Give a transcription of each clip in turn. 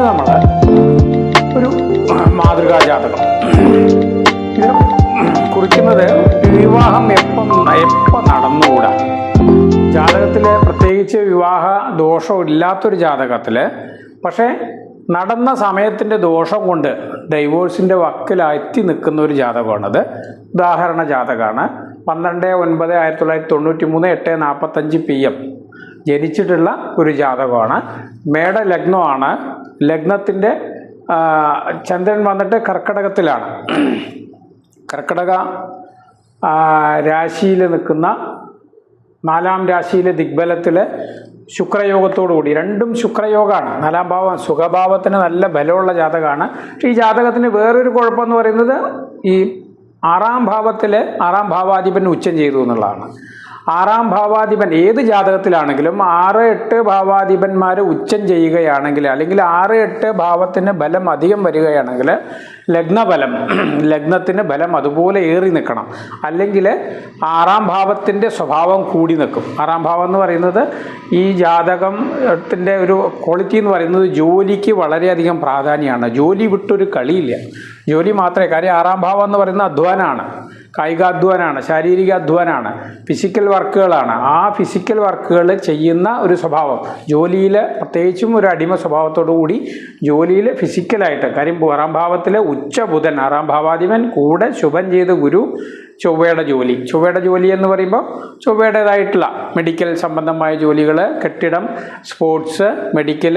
നമ്മൾ ഒരു മാതൃകാ ജാതകം ഇത് കുറിക്കുന്നത് വിവാഹം എപ്പം നടന്നുകൂടാ. ജാതകത്തിൽ പ്രത്യേകിച്ച് വിവാഹ ദോഷം ഇല്ലാത്തൊരു ജാതകത്തിൽ പക്ഷേ നടന്ന സമയത്തിൻ്റെ ദോഷം കൊണ്ട് ഡൈവോഴ്സിൻ്റെ വക്കിലെത്തി നിൽക്കുന്ന ഒരു ജാതകമാണത്. ഉദാഹരണ ജാതകമാണ്. 12/9/1993 8:45 PM ജനിച്ചിട്ടുള്ള ഒരു ജാതകമാണ്. മേട ലഗ്നമാണ്. ലഗ്നത്തിൻ്റെ ചന്ദ്രൻ വന്നിട്ട് കർക്കടകത്തിലാണ്. കർക്കടക രാശിയിൽ നിൽക്കുന്ന 4-ാം രാശിയിലെ ദിഗ്ബലത്തിൽ ശുക്രയോഗത്തോടുകൂടി, രണ്ടും ശുക്രയോഗമാണ്. 4-ാം ഭാവം സുഖഭാവത്തിന് നല്ല ബലമുള്ള ജാതകമാണ്. പക്ഷേ ഈ ജാതകത്തിന് വേറൊരു കുഴപ്പമെന്ന് പറയുന്നത് ഈ 6-ാം ഭാവാധിപൻ ഉച്ചം ചെയ്തു എന്നുള്ളതാണ്. 6-ാം ഭാവാധിപൻ ഏത് ജാതകത്തിലാണെങ്കിലും 6-8 ഭാവാധിപന്മാർ ഉച്ചം ചെയ്യുകയാണെങ്കിൽ, അല്ലെങ്കിൽ 6-8 ഭാവത്തിന് ബലം അധികം വരികയാണെങ്കിൽ ലഗ്നത്തിന് ബലം അതുപോലെ ഏറി നിൽക്കണം. അല്ലെങ്കിൽ 6-ാം ഭാവത്തിൻ്റെ സ്വഭാവം കൂടി നിൽക്കും. 6-ാം ഭാവം എന്ന് പറയുന്നത് ഈ ജാതകത്തിൻ്റെ ഒരു ക്വാളിറ്റി എന്ന് പറയുന്നത് ജോലിക്ക് വളരെയധികം പ്രാധാന്യമാണ്. ജോലി വിട്ടൊരു കളിയില്ല. ജോലി മാത്രമേ, കാര്യം 6-ാം ഭാവം എന്ന് പറയുന്നത് അധ്വാനമാണ്, കായികാധ്വാനമാണ്, ശാരീരിക അധ്വാനമാണ്, ഫിസിക്കൽ വർക്കുകളാണ്. ആ ഫിസിക്കൽ വർക്കുകൾ ചെയ്യുന്ന ഒരു സ്വഭാവം ജോലിയിൽ, പ്രത്യേകിച്ചും ഒരു അടിമ സ്വഭാവത്തോടു കൂടി ജോലിയിൽ ഫിസിക്കലായിട്ട്. കാര്യം 6-ാം ഭാവത്തിലെ ഉച്ച ബുധൻ, 6-ാം ഭാവാധിപൻ കൂടെ ശുഭൻ ചെയ്ത ഗുരു, ചൊവ്വയുടെ ജോലി എന്ന് പറയുമ്പോൾ ചൊവ്വയുടേതായിട്ടുള്ള മെഡിക്കൽ സംബന്ധമായ ജോലികൾ, കെട്ടിടം, സ്പോർട്സ്, മെഡിക്കൽ,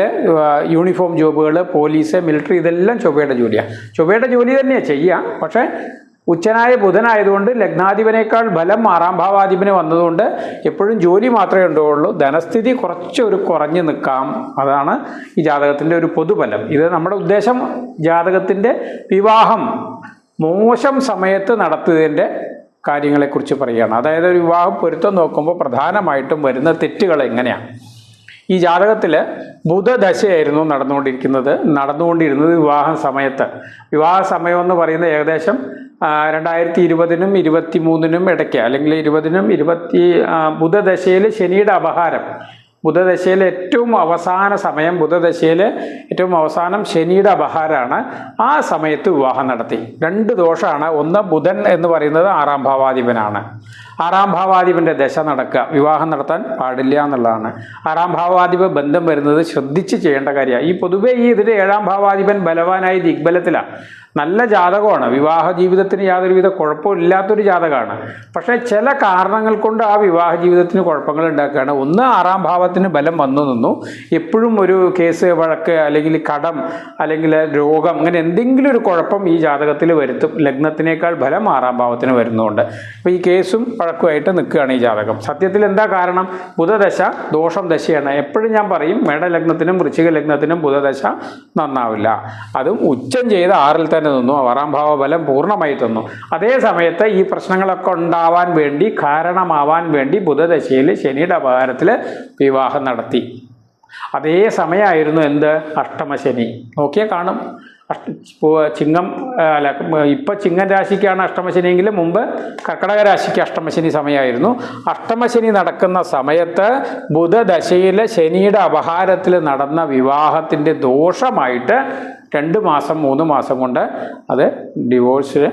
യൂണിഫോം ജോബുകൾ, പോലീസ്, മിലിറ്ററി, ഇതെല്ലാം ചൊവ്വയുടെ ജോലിയാണ്. ചൊവ്വയുടെ ജോലി തന്നെയാണ് ചെയ്യുക. പക്ഷേ ഉച്ചനായ ബുധനായതുകൊണ്ട് ലഗ്നാധിപനേക്കാൾ ബലം 6-ാം ഭാവാധിപന് വന്നതുകൊണ്ട് എപ്പോഴും ജോലി മാത്രമേ ഉണ്ടാവുള്ളൂ. ധനസ്ഥിതി കുറഞ്ഞു നിൽക്കാം. അതാണ് ഈ ജാതകത്തിൻ്റെ ഒരു പൊതുബലം. ഇത് നമ്മുടെ ഉദ്ദേശം ജാതകത്തിൻ്റെ വിവാഹം മോശം സമയത്ത് നടത്തിയതിൻ്റെ കാര്യങ്ങളെക്കുറിച്ച് പറയുകയാണ്. അതായത് ഒരു വിവാഹം പൊരുത്തം നോക്കുമ്പോൾ പ്രധാനമായിട്ടും വരുന്ന തെറ്റുകൾ എങ്ങനെയാണ്. ഈ ജാതകത്തിൽ ബുധദശയായിരുന്നു നടന്നുകൊണ്ടിരുന്നത് വിവാഹ സമയം എന്ന് പറയുന്നത് ഏകദേശം 2020-നും 2023-നും ഇടയ്ക്ക്, അല്ലെങ്കിൽ 20-നും ബുധദശയിൽ ശനിയുടെ അപഹാരം, ബുധദശയിലെ ഏറ്റവും അവസാനം ശനിയുടെ അപഹാരമാണ്. ആ സമയത്ത് വിവാഹം നടത്തി. 2 ദോഷമാണ്. ഒന്ന്, ബുധൻ എന്ന് പറയുന്നത് 6-ാം ഭാവാധിപനാണ്. 6-ാം ഭാവാധിപൻ്റെ ദശ നടക്കുക, വിവാഹം നടത്താൻ പാടില്ല എന്നുള്ളതാണ്. 6-ാം ഭാവാധിപ ബന്ധം വരുന്നത് ശ്രദ്ധിച്ച് ചെയ്യേണ്ട കാര്യമാണ്. പൊതുവേ ഇതിൽ 7-ാം ഭാവാധിപൻ ബലവാനായി ദിഗ്ബലത്തിലാണ്. നല്ല ജാതകമാണ്. വിവാഹ ജീവിതത്തിന് യാതൊരുവിധ കുഴപ്പമില്ലാത്തൊരു ജാതകമാണ്. പക്ഷേ ചില കാരണങ്ങൾ കൊണ്ട് ആ വിവാഹ ജീവിതത്തിന് കുഴപ്പങ്ങൾ ഉണ്ടാക്കുകയാണ്. ഒന്ന്, 6-ാം ഭാവത്തിന് ബലം വന്നു നിന്നു. എപ്പോഴും ഒരു കേസ്, വഴക്ക്, അല്ലെങ്കിൽ കടം, അല്ലെങ്കിൽ രോഗം, അങ്ങനെ എന്തെങ്കിലും ഒരു കുഴപ്പം ഈ ജാതകത്തിൽ വരുത്തും. ലഗ്നത്തിനേക്കാൾ ബലം 6-ാം ഭാവത്തിന് വരുന്നതുകൊണ്ട് അപ്പോൾ ഈ കേസും വഴക്കുമായിട്ട് നിൽക്കുകയാണ് ഈ ജാതകം. സത്യത്തിൽ എന്താ കാരണം? ബുധദശ ദോഷം ദശയാണ്. എപ്പോഴും ഞാൻ പറയും, മേടലഗ്നത്തിനും വൃശ്ചിക ലഗ്നത്തിനും ബുധദശ നന്നാവില്ല. അതും ഉച്ചം ചെയ്ത് 6-ൽ തന്നെ നിന്നു. 6-ാം ഭാവബലം പൂർണ്ണമായി തന്നു. അതേ സമയത്ത് ഈ പ്രശ്നങ്ങളൊക്കെ കാരണമാവാൻ വേണ്ടി ബുധദശയിൽ ശനിയുടെ അപഹാരത്തിൽ വിവാഹം നടത്തി. അതേ സമയമായിരുന്നു അഷ്ടമശനി. നോക്കിയാൽ കാണും. ഇപ്പം ചിങ്ങൻ രാശിക്കാണ് അഷ്ടമശനിയെങ്കിലും മുമ്പ് കർക്കടക രാശിക്ക് അഷ്ടമശനി സമയമായിരുന്നു. അഷ്ടമശനി നടക്കുന്ന സമയത്ത് ബുധദശയിലെ ശനിയുടെ അപഹാരത്തിൽ നടന്ന വിവാഹത്തിൻ്റെ ദോഷമായിട്ട് 2 മാസം 3 മാസം കൊണ്ട് അത് ഡിവോഴ്സ്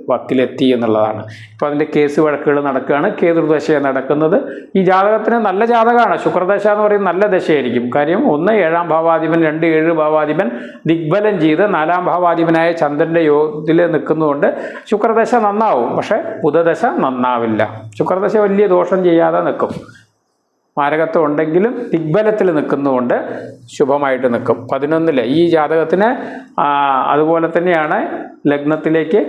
വക്കിലെത്തി എന്നുള്ളതാണ്. ഇപ്പോൾ അതിൻ്റെ കേസ് വഴക്കുകൾ നടക്കുകയാണ്. കേതുർദശ നടക്കുന്നത്. ഈ ജാതകത്തിന് നല്ല ജാതകമാണ്. ശുക്രദശ എന്ന് പറയുന്നത് നല്ല ദശയായിരിക്കും. കാര്യം 1 7-ാം ഭാവാധിപൻ, 2 7 ഭാവാധിപൻ ദിഗ്ബലം ചെയ്ത് 4-ാം ഭാവാധിപനായ ചന്ദ്രൻ്റെ യോഗത്തിൽ നിൽക്കുന്നതുകൊണ്ട് ശുക്രദശ നന്നാവും. പക്ഷേ ബുധദശ നന്നാവില്ല. ശുക്രദശ വലിയ ദോഷം ചെയ്യാതെ നിൽക്കും. മാരകത്വം ഉണ്ടെങ്കിലും ദിഗ്ബലത്തിൽ നിൽക്കുന്നതുകൊണ്ട് ശുഭമായിട്ട് നിൽക്കും. 11 ഈ ജാതകത്തിന് അതുപോലെ തന്നെയാണ് ലഗ്നത്തിലേക്ക്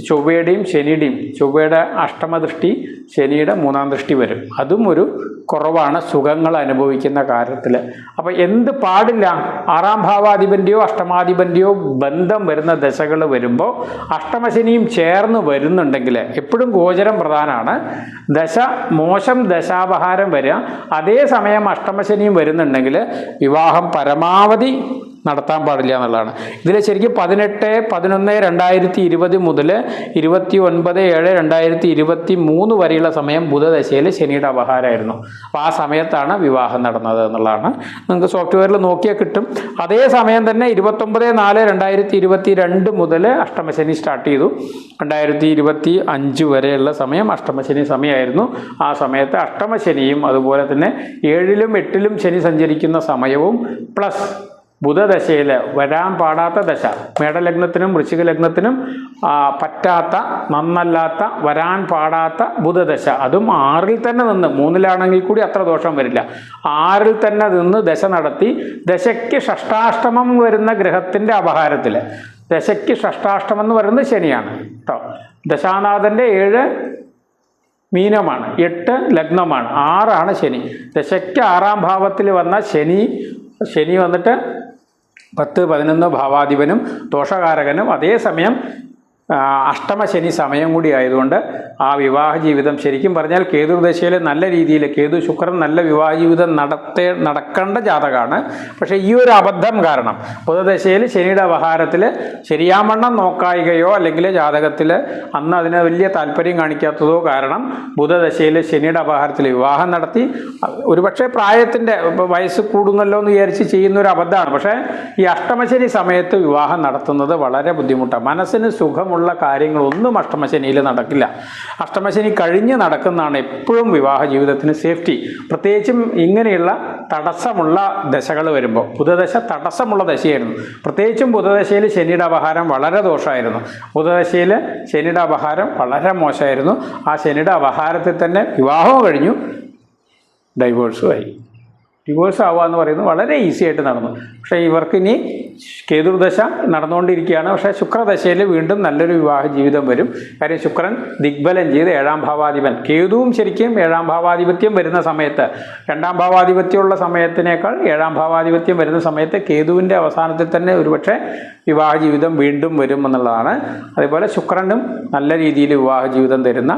ചൊവ്വയുടെയും ശനിയുടെയും, ചൊവ്വയുടെ അഷ്ടമദൃഷ്ടി, ശനിയുടെ 3-ാം ദൃഷ്ടി വരും. അതും ഒരു കുറവാണ് സുഖങ്ങൾ അനുഭവിക്കുന്ന കാര്യത്തിൽ. അപ്പോൾ എന്ത് പാടില്ല? 6-ാം ഭാവാധിപൻ്റെയോ അഷ്ടമാധിപൻ്റെയോ ബന്ധം വരുന്ന ദശകൾ വരുമ്പോൾ അഷ്ടമശനിയും ചേർന്ന് വരുന്നുണ്ടെങ്കിൽ എപ്പോഴും ഗോചരം പ്രധാനമാണ്. മോശം ദശാപഹാരം വരിക, അതേസമയം അഷ്ടമശനിയും വരുന്നുണ്ടെങ്കിൽ വിവാഹം പരമാവധി നടത്താൻ പാടില്ല എന്നുള്ളതാണ്. ഇതിൽ ശരിക്കും 18/11/2020 മുതൽ 29/7/2023 വരെയുള്ള സമയം ബുധദശയിൽ ശനിയുടെ അപഹാരമായിരുന്നു. അപ്പോൾ ആ സമയത്താണ് വിവാഹം നടന്നത് എന്നുള്ളതാണ്. നിങ്ങൾക്ക് സോഫ്റ്റ്വെയറിൽ നോക്കിയാൽ കിട്ടും. അതേ സമയം തന്നെ 29/4/2022 മുതൽ അഷ്ടമശനി സ്റ്റാർട്ട് ചെയ്തു. 2025 വരെയുള്ള സമയം അഷ്ടമശനി സമയമായിരുന്നു. ആ സമയത്ത് അഷ്ടമശനിയും അതുപോലെ തന്നെ 7ലും 8ലും ശനി സഞ്ചരിക്കുന്ന സമയവും പ്ലസ് ബുധദശയിൽ വരാൻ പാടാത്ത ദശ, മേടലഗ്നത്തിനും വൃശ്ചിക ലഗ്നത്തിനും പറ്റാത്ത, നന്നല്ലാത്ത, വരാൻ പാടാത്ത ബുധദശ, അതും 6ൽ തന്നെ നിന്ന്, 3ലാണെങ്കിൽ കൂടി അത്ര ദോഷം വരില്ല, 6ൽ തന്നെ നിന്ന് ദശ നടത്തി ദശയ്ക്ക് ഷഷ്ടാഷ്ടമം വരുന്ന ഗ്രഹത്തിൻ്റെ അപഹാരത്തിൽ, ദശയ്ക്ക് ഷഷ്ടാഷ്ടമം എന്ന് പറയുന്നത് ശനിയാണ് കേട്ടോ. ദശാനാഥൻ്റെ 7 മീനമാണ്, 8 ലഗ്നമാണ്, 6ആണ് ശനി. ദശയ്ക്ക് 6ാം ഭാവത്തിൽ വന്ന ശനി വന്നിട്ട് 10, 11 ഭാവാധിപനും ദോഷകാരകനും അതേസമയം അഷ്ടമശനി സമയം കൂടി ആയതുകൊണ്ട് ആ വിവാഹ ജീവിതം ശരിക്കും പറഞ്ഞാൽ കേതുർദശയിൽ നല്ല രീതിയിൽ കേതു ശുക്രൻ നല്ല വിവാഹ ജീവിതം നടക്കേണ്ട ജാതകമാണ്. പക്ഷേ ഈ ഒരു അബദ്ധം കാരണം ബുധദശയിൽ ശനിയുടെ അപഹാരത്തിൽ ശരിയാവണ്ണം നോക്കായികയോ അല്ലെങ്കിൽ ജാതകത്തിൽ അന്ന് അതിന് വലിയ താല്പര്യം കാണിക്കാത്തതോ കാരണം ബുധദശയിൽ ശനിയുടെ അപഹാരത്തിൽ വിവാഹം നടത്തി. ഒരുപക്ഷെ പ്രായത്തിൻ്റെ വയസ്സ് കൂടുന്നല്ലോ എന്ന് വിചാരിച്ച് ചെയ്യുന്ന ഒരു അബദ്ധമാണ്. പക്ഷേ ഈ അഷ്ടമശനി സമയത്ത് വിവാഹം നടത്തുന്നത് വളരെ ബുദ്ധിമുട്ടാണ്. മനസ്സിന് സുഖമുള്ള കാര്യങ്ങളൊന്നും അഷ്ടമശനിയിൽ നടക്കില്ല. അഷ്ടമശനി കഴിഞ്ഞ് നടക്കുന്നതാണ് എപ്പോഴും വിവാഹ ജീവിതത്തിന് സേഫ്റ്റി. പ്രത്യേകിച്ചും ഇങ്ങനെയുള്ള തടസ്സമുള്ള ദശകൾ വരുമ്പോൾ, ബുധദശ തടസ്സമുള്ള ദശയായിരുന്നു. പ്രത്യേകിച്ചും ബുധദശയിൽ ശനിയുടെ അപഹാരം വളരെ ദോഷമായിരുന്നു. ബുധദശയിൽ ശനിയുടെ അപഹാരം വളരെ മോശമായിരുന്നു. ആ ശനിയുടെ അപഹാരത്തിൽ തന്നെ വിവാഹവും കഴിഞ്ഞു, ഡൈവോഴ്സും ആയി. ഡിവോഴ്സ് ആവുക എന്ന് പറയുന്നത് വളരെ ഈസി ആയിട്ട് നടന്നു. പക്ഷേ ഇവർക്ക് ഇനി കേതുർദശ നടന്നുകൊണ്ടിരിക്കുകയാണ്. പക്ഷേ ശുക്രദശയിൽ വീണ്ടും നല്ലൊരു വിവാഹ ജീവിതം വരും. കാര്യം ശുക്രൻ ദിഗ്ബലം ചെയ്ത് 7ാം ഭാവാധിപൻ, കേതുവും ശരിക്കും 7ാം ഭാവാധിപത്യം വരുന്ന സമയത്ത്, 2ാം ഭാവാധിപത്യമുള്ള സമയത്തിനേക്കാൾ 7ാം ഭാവാധിപത്യം വരുന്ന സമയത്ത് കേതുവിൻ്റെ അവസാനത്തിൽ തന്നെ ഒരുപക്ഷെ വിവാഹ ജീവിതം വീണ്ടും വരും എന്നുള്ളതാണ്. അതേപോലെ ശുക്രനും നല്ല രീതിയിൽ വിവാഹ ജീവിതം തരുന്ന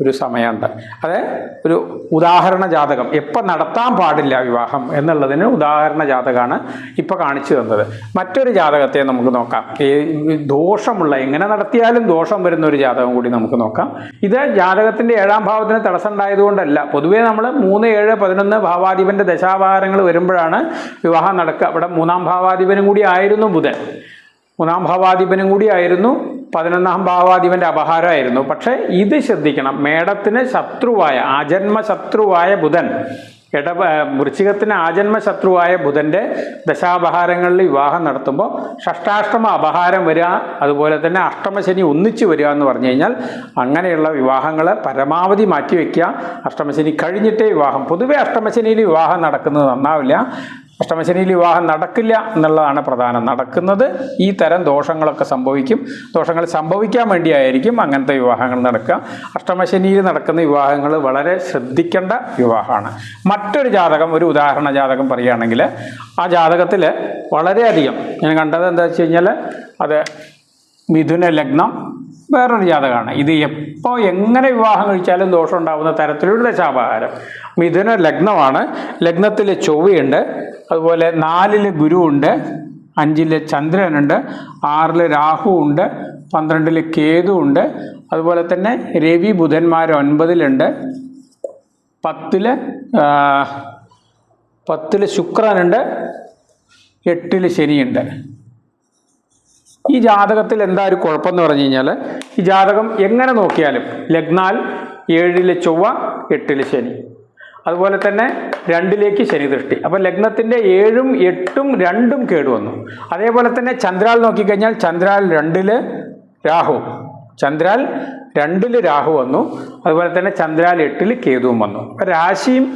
ഒരു സമയമുണ്ട്. അത് ഒരു ഉദാഹരണ ജാതകം, എപ്പോൾ നടത്താൻ പാടില്ല വിവാഹം എന്നുള്ളതിന് ഉദാഹരണ ജാതകമാണ് ഇപ്പോൾ കാണിച്ചു തന്നത്. മറ്റൊരു ജാതകത്തെ നമുക്ക് നോക്കാം. ദോഷമുള്ള, എങ്ങനെ നടത്തിയാലും ദോഷം വരുന്ന ഒരു ജാതകം കൂടി നമുക്ക് നോക്കാം. ഇത് ജാതകത്തിൻ്റെ 7ാം ഭാവത്തിന് തടസ്സം ഉണ്ടായതുകൊണ്ടല്ല. പൊതുവേ നമ്മൾ 3, 7, 11 ഭാവാധിപൻ്റെ ദശാഭാരങ്ങൾ വരുമ്പോഴാണ് വിവാഹം നടക്കുക. അവിടെ 3ാം ഭാവാധിപനും കൂടി ആയിരുന്നു ബുധൻ, 3ാം ഭാവാധിപനും കൂടി ആയിരുന്നു, 11ാം ഭാവാധിപൻ്റെ അപഹാരമായിരുന്നു. പക്ഷേ ഇത് ശ്രദ്ധിക്കണം, മേടത്തിന് ശത്രുവായ, ആജന്മ ശത്രുവായ ബുധൻ, വൃശ്ചികത്തിന് ആജന്മ ശത്രുവായ ബുധൻ്റെ ദശാപഹാരങ്ങളിൽ വിവാഹം നടത്തുമ്പോൾ ഷഷ്ടാഷ്ടമ അപഹാരം വരിക, അതുപോലെ തന്നെ അഷ്ടമശനി ഒന്നിച്ച് വരിക എന്ന് പറഞ്ഞു കഴിഞ്ഞാൽ അങ്ങനെയുള്ള വിവാഹങ്ങൾ പരമാവധി മാറ്റിവെക്കുക. അഷ്ടമശനി കഴിഞ്ഞിട്ടേ വിവാഹം. പൊതുവെ അഷ്ടമശനിയിൽ വിവാഹം നടക്കുന്നത് നന്നാവില്ല. അഷ്ടമശനിയിൽ വിവാഹം നടക്കില്ല എന്നുള്ളതാണ് പ്രധാനം. നടക്കുന്നത് ഈ തരം ദോഷങ്ങളൊക്കെ സംഭവിക്കും. ദോഷങ്ങൾ സംഭവിക്കാൻ വേണ്ടിയായിരിക്കും അങ്ങനത്തെ വിവാഹങ്ങൾ നടക്കുക. അഷ്ടമശനിയിൽ നടക്കുന്ന വിവാഹങ്ങൾ വളരെ ശ്രദ്ധിക്കേണ്ട വിവാഹമാണ്. മറ്റൊരു ജാതകം, ഒരു ഉദാഹരണ ജാതകം പറയുകയാണെങ്കിൽ, ആ ജാതകത്തിൽ വളരെയധികം ഞാൻ കണ്ടത് എന്താ വെച്ച് കഴിഞ്ഞാൽ അത് മിഥുന ലഗ്നം വേറൊരു ജാതകമാണ്. ഇത് എപ്പോൾ എങ്ങനെ വിവാഹം കഴിച്ചാലും ദോഷം ഉണ്ടാകുന്ന തരത്തിലുള്ള ദശാപഹാരം. മിഥുന ലഗ്നമാണ്. ലഗ്നത്തിൽ ചൊവ്വയുണ്ട്, അതുപോലെ 4ൽ ഗുരുവുണ്ട്, 5ൽ ചന്ദ്രനുണ്ട്, 6ൽ രാഹുവുണ്ട്, 12ൽ കേതുവുണ്ട്, അതുപോലെ തന്നെ രവി ബുധന്മാർ 9ലുണ്ട്, 10ൽ ശുക്രനുണ്ട്, 8ൽ ശനിയുണ്ട്. ഈ ജാതകത്തിൽ എന്താ ഒരു കുഴപ്പമെന്ന് പറഞ്ഞു കഴിഞ്ഞാൽ, ഈ ജാതകം എങ്ങനെ നോക്കിയാലും ലഗ്നാൽ 7ൽ ചൊവ്വ, 8ൽ ശനി, അതുപോലെ തന്നെ 2ലേക്ക് ശനി ദൃഷ്ടി. അപ്പോൾ ലഗ്നത്തിൻ്റെ 7ഉം 8ഉം 2ഉം കേടുവന്നു. അതേപോലെ തന്നെ ചന്ദ്രാൽ നോക്കിക്കഴിഞ്ഞാൽ ചന്ദ്രാൽ 2ൽ രാഹു, ചന്ദ്രാൽ 2ൽ രാഹു വന്നു. അതുപോലെ തന്നെ ചന്ദ്രാൽ 8ൽ കേതുവും വന്നു. അപ്പോൾ രാശിയും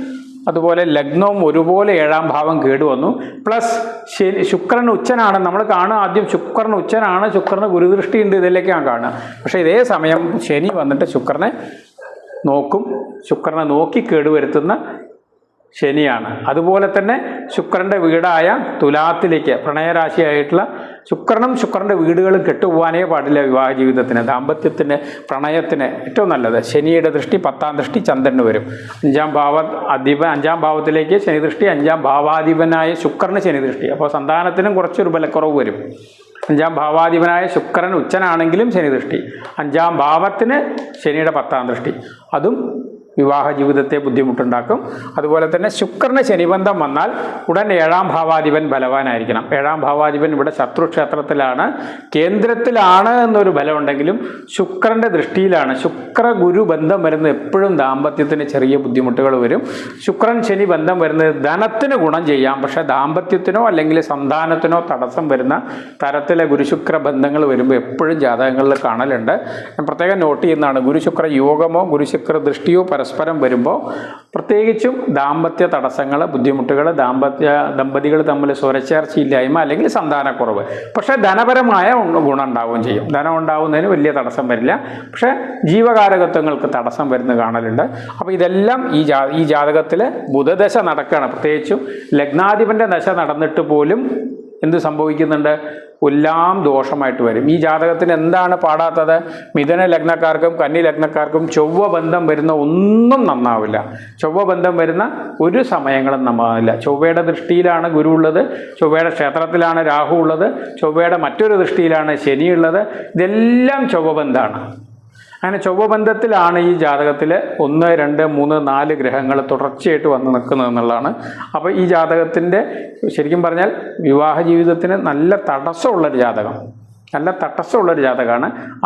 അതുപോലെ ലഗ്നവും ഒരുപോലെ 7ാം ഭാവം കേടുവന്നു. പ്ലസ് ശുക്രൻ ഉച്ചനാണ്. നമ്മൾ കാണുക ആദ്യം ശുക്രൻ ഉച്ചനാണ്, ശുക്രന് ഗുരുദൃഷ്ടി ഉണ്ട്, ഇതിലേക്കാണ് കാണുക. പക്ഷേ ഇതേ സമയം ശനി വന്നിട്ട് ശുക്രനെ നോക്കും. ശുക്രനെ നോക്കി കേടുവരുത്തുന്ന ശനിയാണ്. അതുപോലെ തന്നെ ശുക്രൻ്റെ വീടായ തുലാത്തിലേക്ക്, പ്രണയരാശിയായിട്ടുള്ള ശുക്രനും ശുക്രൻ്റെ വീടുകളും കെട്ടുപോകാനേ പാടില്ല. വിവാഹ ജീവിതത്തിന്, ദാമ്പത്യത്തിന്, പ്രണയത്തിന് ഏറ്റവും നല്ലത്. ശനിയുടെ ദൃഷ്ടി 10ാം ദൃഷ്ടി ചന്ദ്രന് വരും. 5ാം ഭാവത്തിലേക്ക് ശനി ദൃഷ്ടി, 5ാം ഭാവാധിപനായ ശുക്രന് ശനി ദൃഷ്ടി. അപ്പോൾ സന്താനത്തിനും കുറച്ചൊരു ബലക്കുറവ് വരും. 5ാം ഭാവാധിപനായ ശുക്രൻ ഉച്ചനാണെങ്കിലും ശനി ദൃഷ്ടി, 5ാം ഭാവത്തിന് ശനിയുടെ 10ാം ദൃഷ്ടി, അതും വിവാഹ ജീവിതത്തെ ബുദ്ധിമുട്ടുണ്ടാക്കും. അതുപോലെ തന്നെ ശുക്രന് ശനിബന്ധം വന്നാൽ ഉടൻ 7ാം ഭാവാധിപൻ ബലവാനായിരിക്കണം. 7ാം ഭാവാധിപൻ ഇവിടെ ശത്രുക്ഷേത്രത്തിലാണ്, കേന്ദ്രത്തിലാണ് എന്നൊരു ബലമുണ്ടെങ്കിലും ശുക്രൻ്റെ ദൃഷ്ടിയിലാണ്. ശുക്ര ഗുരു ബന്ധം വരുന്നത് എപ്പോഴും ദാമ്പത്യത്തിന് ചെറിയ ബുദ്ധിമുട്ടുകൾ വരും. ശുക്രൻ ശനി ബന്ധം വരുന്നത് ധനത്തിന് ഗുണം ചെയ്യാം, പക്ഷേ ദാമ്പത്യത്തിനോ അല്ലെങ്കിൽ സന്താനത്തിനോ തടസ്സം വരുന്ന തരത്തിലെ ഗുരുശുക്ര ബന്ധങ്ങൾ വരുമ്പോൾ എപ്പോഴും ജാതകങ്ങളിൽ കാണലുണ്ട്. ഞാൻ പ്രത്യേകം നോട്ട് ചെയ്യുന്നതാണ്, ഗുരുശുക്ര യോഗമോ ഗുരുശുക്ര ദൃഷ്ടിയോ പരസ്പരം വരുമ്പോൾ പ്രത്യേകിച്ചും ദാമ്പത്യ തടസ്സങ്ങൾ, ബുദ്ധിമുട്ടുകൾ, ദമ്പതികൾ തമ്മിൽ സ്വരച്ചേർച്ചയില്ലായ്മ അല്ലെങ്കിൽ സന്താനക്കുറവ്. പക്ഷേ ധനപരമായ ഗുണം ഉണ്ടാവുകയും ചെയ്യും. ധനം ഉണ്ടാവുന്നതിന് വലിയ തടസ്സം വരില്ല, പക്ഷേ ജീവകാരകത്വങ്ങൾക്ക് തടസ്സം വരുന്ന കാണലുണ്ട്. അപ്പോൾ ഇതെല്ലാം ഈ ജാതകത്തിൽ ബുധദശ നടക്കുകയാണ്. പ്രത്യേകിച്ചും ലഗ്നാധിപൻ്റെ ദശ നടന്നിട്ട് പോലും എന്ത് സംഭവിക്കുന്നുണ്ട്? എല്ലാം ദോഷമായിട്ട് വരും. ഈ ജാതകത്തിന് എന്താണ് പാടാത്തത്? മിഥുന ലഗ്നക്കാർക്കും കന്നി ലഗ്നക്കാർക്കും ചൊവ്വ ബന്ധം വരുന്ന ഒന്നും നന്നാവില്ല. ചൊവ്വ ബന്ധം വരുന്ന ഒരു സമയങ്ങളും നന്നാവില്ല. ചൊവ്വയുടെ ദൃഷ്ടിയിലാണ് ഗുരു ഉള്ളത്, ചൊവ്വയുടെ ക്ഷേത്രത്തിലാണ് രാഹു ഉള്ളത്, ചൊവ്വയുടെ മറ്റൊരു ദൃഷ്ടിയിലാണ് ശനി ഉള്ളത്. ഇതെല്ലാം ചൊവ്വ ബന്ധമാണ്. അങ്ങനെ ചൊവ്വബന്ധത്തിലാണ് ഈ ജാതകത്തിൽ 1, 2, 3, 4 ഗ്രഹങ്ങൾ തുടർച്ചയായിട്ട് വന്ന് നിൽക്കുന്നത് എന്നുള്ളതാണ്. അപ്പോൾ ഈ ജാതകത്തിൻ്റെ ശരിക്കും പറഞ്ഞാൽ വിവാഹ ജീവിതത്തിന് നല്ല തടസ്സമുള്ളൊരു ജാതകമാണ്.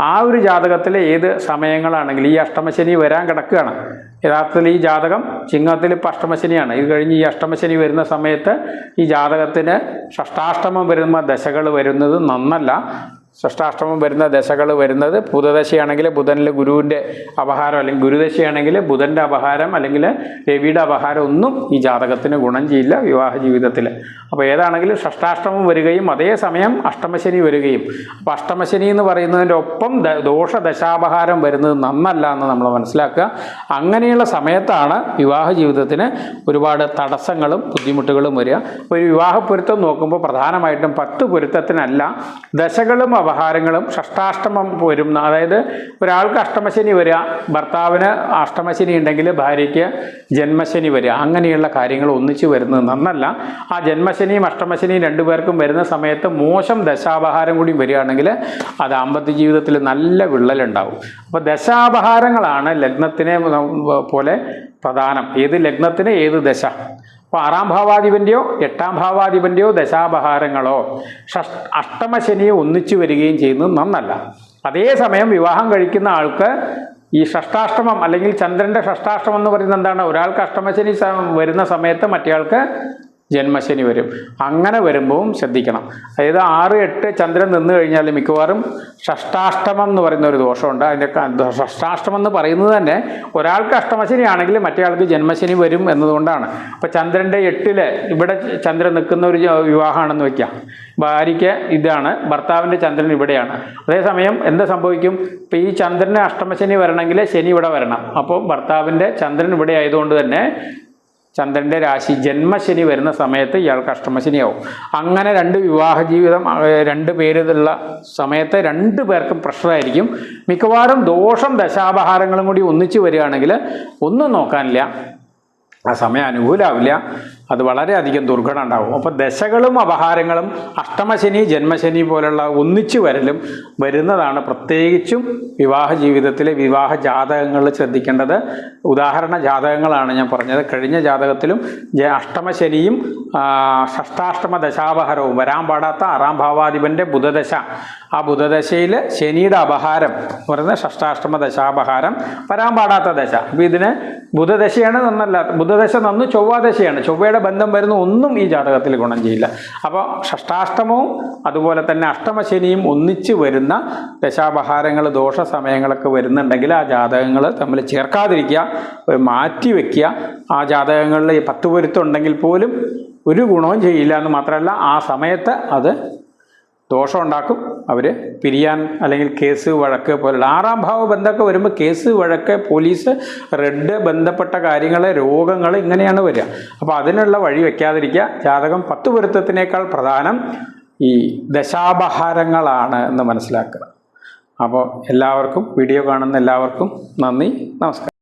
ആ ഒരു ജാതകത്തിൽ ഏത് സമയങ്ങളാണെങ്കിൽ ഈ അഷ്ടമശനി വരാൻ കിടക്കുകയാണ്. യഥാർത്ഥത്തിൽ ഈ ജാതകം ചിങ്ങത്തിൽ ഇപ്പോൾ അഷ്ടമശനിയാണ്. ഇത് കഴിഞ്ഞ് ഈ അഷ്ടമശനി വരുന്ന സമയത്ത് ഈ ജാതകത്തിന് ഷഷ്ടാഷ്ടമം വരുന്ന ദശകൾ വരുന്നത് നന്നല്ല. ഷഷ്ടാഷ്ടമം വരുന്ന ദശകൾ വരുന്നത് ബുധദശയാണെങ്കിൽ ബുധനിൽ ഗുരുവിൻ്റെ അപഹാരം, അല്ലെങ്കിൽ ഗുരുദശയാണെങ്കിൽ ബുധൻ്റെ അപഹാരം അല്ലെങ്കിൽ രവിയുടെ അപഹാരം ഒന്നും ഈ ജാതകത്തിന് ഗുണം ചെയ്യില്ല വിവാഹ ജീവിതത്തിൽ. അപ്പോൾ ഏതാണെങ്കിലും ഷഷ്ടാഷ്ടമം വരികയും അതേസമയം അഷ്ടമശനി വരികയും, അപ്പോൾ അഷ്ടമശനി എന്ന് പറയുന്നതിൻ്റെ ഒപ്പം ദോഷദശാപഹാരം വരുന്നത് നന്നല്ല എന്ന് നമ്മൾ മനസ്സിലാക്കുക. അങ്ങനെയുള്ള സമയത്താണ് വിവാഹ ജീവിതത്തിന് ഒരുപാട് തടസ്സങ്ങളും ബുദ്ധിമുട്ടുകളും വരിക. ഒരു വിവാഹ പൊരുത്തം നോക്കുമ്പോൾ പ്രധാനമായിട്ടും 10 പൊരുത്തത്തിനല്ല, ദശകളും അപഹാരങ്ങളും ഷഷ്ടാഷ്ടമം വരുന്ന, അതായത് ഒരാൾക്ക് അഷ്ടമശനി വരിക, ഭർത്താവിന് അഷ്ടമശനി ഉണ്ടെങ്കിൽ ഭാര്യയ്ക്ക് ജന്മശനി വരിക, അങ്ങനെയുള്ള കാര്യങ്ങൾ ഒന്നിച്ച് വരുന്നത് നന്നല്ല. ആ ജന്മശനിയും അഷ്ടമശനിയും രണ്ടുപേർക്കും വരുന്ന സമയത്ത് മോശം ദശാപഹാരം കൂടി വരികയാണെങ്കിൽ അത് ദാമ്പത്യ ജീവിതത്തിൽ നല്ല വിള്ളലുണ്ടാവും. അപ്പോൾ ദശാപഹാരങ്ങളാണ് ലഗ്നത്തിനെ പോലെ പ്രധാനം. ഏത് ലഗ്നത്തിന് ഏത് ദശ. അപ്പോൾ 6ാം ഭാവാധിപൻ്റെയോ 8ാം ഭാവാധിപൻ്റെയോ ദശാപഹാരങ്ങളോ അഷ്ടമശനിയെ ഒന്നിച്ചു വരികയും ചെയ്യുന്നത് നന്നല്ല. അതേസമയം വിവാഹം കഴിക്കുന്ന ആൾക്ക് ഈ ഷഷ്ടാഷ്ടമം അല്ലെങ്കിൽ ചന്ദ്രൻ്റെ ഷഷ്ടാഷ്ടമം എന്ന് പറയുന്നത് എന്താണ്? ഒരാൾക്ക് അഷ്ടമശനി വരുന്ന സമയത്ത് മറ്റേയാൾക്ക് ജന്മശനി വരും. അങ്ങനെ വരുമ്പോഴും ശ്രദ്ധിക്കണം. അതായത് 6, 8 ചന്ദ്രൻ നിന്ന് കഴിഞ്ഞാൽ മിക്കവാറും ഷഷ്ടാഷ്ടമം എന്ന് പറയുന്ന ഒരു ദോഷമുണ്ട്. അതിൻ്റെ ഷഷ്ടാഷ്ടമം എന്ന് പറയുന്നത് തന്നെ ഒരാൾക്ക് അഷ്ടമശനി ആണെങ്കിൽ മറ്റേയാൾക്ക് ജന്മശനി വരും എന്നതുകൊണ്ടാണ്. അപ്പോൾ ചന്ദ്രൻ്റെ 8 ഇവിടെ ചന്ദ്രൻ നിൽക്കുന്ന ഒരു വിവാഹമാണെന്ന് വയ്ക്കാം. ഭാര്യയ്ക്ക് ഇതാണ്, ഭർത്താവിൻ്റെ ചന്ദ്രൻ ഇവിടെയാണ്. അതേസമയം എന്ത് സംഭവിക്കും? ഇപ്പോൾ ഈ ചന്ദ്രന് അഷ്ടമശനി വരണമെങ്കിൽ ശനി ഇവിടെ വരണം. അപ്പോൾ ഭർത്താവിൻ്റെ ചന്ദ്രൻ ഇവിടെ ആയതുകൊണ്ട് തന്നെ ചന്ദ്രൻ്റെ രാശി ജന്മശനി വരുന്ന സമയത്ത് ഇയാൾക്ക് അഷ്ടമശനിയാവും. അങ്ങനെ 2 വിവാഹ ജീവിതം 2 പേരുള്ള സമയത്ത് 2 പേർക്കും പ്രഷറായിരിക്കും. മിക്കവാറും ദോഷം ദശാപഹാരങ്ങളും കൂടി ഒന്നിച്ച് വരികയാണെങ്കിൽ ഒന്നും നോക്കാനില്ല, ആ സമയം അനുകൂലമാവില്ല, അത് വളരെയധികം ദുർഘടം ഉണ്ടാകും. അപ്പോൾ ദശകളും അപഹാരങ്ങളും അഷ്ടമശനി ജന്മശനി പോലുള്ള ഒന്നിച്ചു വരലും വരുന്നതാണ് പ്രത്യേകിച്ചും വിവാഹ ജീവിതത്തിലെ വിവാഹ ജാതകങ്ങളിൽ ശ്രദ്ധിക്കേണ്ടത്. ഉദാഹരണ ജാതകങ്ങളാണ് ഞാൻ പറഞ്ഞത്. കഴിഞ്ഞ ജാതകത്തിലും അഷ്ടമശനിയും ഷഷ്ടാഷ്ടമ ദശാപഹാരവും വരാൻ പാടാത്ത 6ാം ഭാവാധിപൻ്റെ ബുധദശ, ആ ബുധദശയിൽ ശനിയുടെ അപഹാരം എന്ന് പറയുന്നത് ഷഷ്ടാഷ്ടമ ദശാപഹാരം വരാൻ പാടാത്ത ദശ. അപ്പോൾ ഇതിന് ബുധദശയാണ് നന്നല്ല, ബുധദശ നന്ന് ചൊവ്വാദശയാണ്. ചൊവ്വയുടെ ബന്ധം വരുന്ന ഒന്നും ഈ ജാതകത്തിൽ ഗുണം ചെയ്യില്ല. അപ്പോൾ ഷഷ്ടാഷ്ടമവും അതുപോലെ തന്നെ അഷ്ടമശനിയും ഒന്നിച്ച് വരുന്ന ദശാപഹാരങ്ങൾ ദോഷ സമയങ്ങളൊക്കെ വരുന്നുണ്ടെങ്കിൽ ആ ജാതകങ്ങൾ തമ്മിൽ ചേർക്കാതിരിക്കുക, മാറ്റി വയ്ക്കുക. ആ ജാതകങ്ങളിൽ 10 പൊരുത്തം ഉണ്ടെങ്കിൽ പോലും ഒരു ഗുണവും ചെയ്യില്ല എന്ന് മാത്രമല്ല ആ സമയത്ത് അത് ദോഷം ഉണ്ടാക്കും. അവർ പിരിയാൻ അല്ലെങ്കിൽ കേസ് വഴക്ക് പോലുള്ള 6ാം ഭാവ ബന്ധമൊക്കെ വരുമ്പോൾ കേസ് വഴക്ക് പോലീസ് റെഡ് ബന്ധപ്പെട്ട കാര്യങ്ങൾ രോഗങ്ങൾ ഇങ്ങനെയാണ് വരിക. അപ്പോൾ അതിനുള്ള വഴി വയ്ക്കാതിരിക്കുക. ജാതകം 10 പൊരുത്തത്തിനേക്കാൾ പ്രധാനം ഈ ദശാപഹാരങ്ങളാണ് എന്ന് മനസ്സിലാക്കുക. അപ്പോൾ എല്ലാവർക്കും, വീഡിയോ കാണുന്ന എല്ലാവർക്കും നന്ദി, നമസ്കാരം.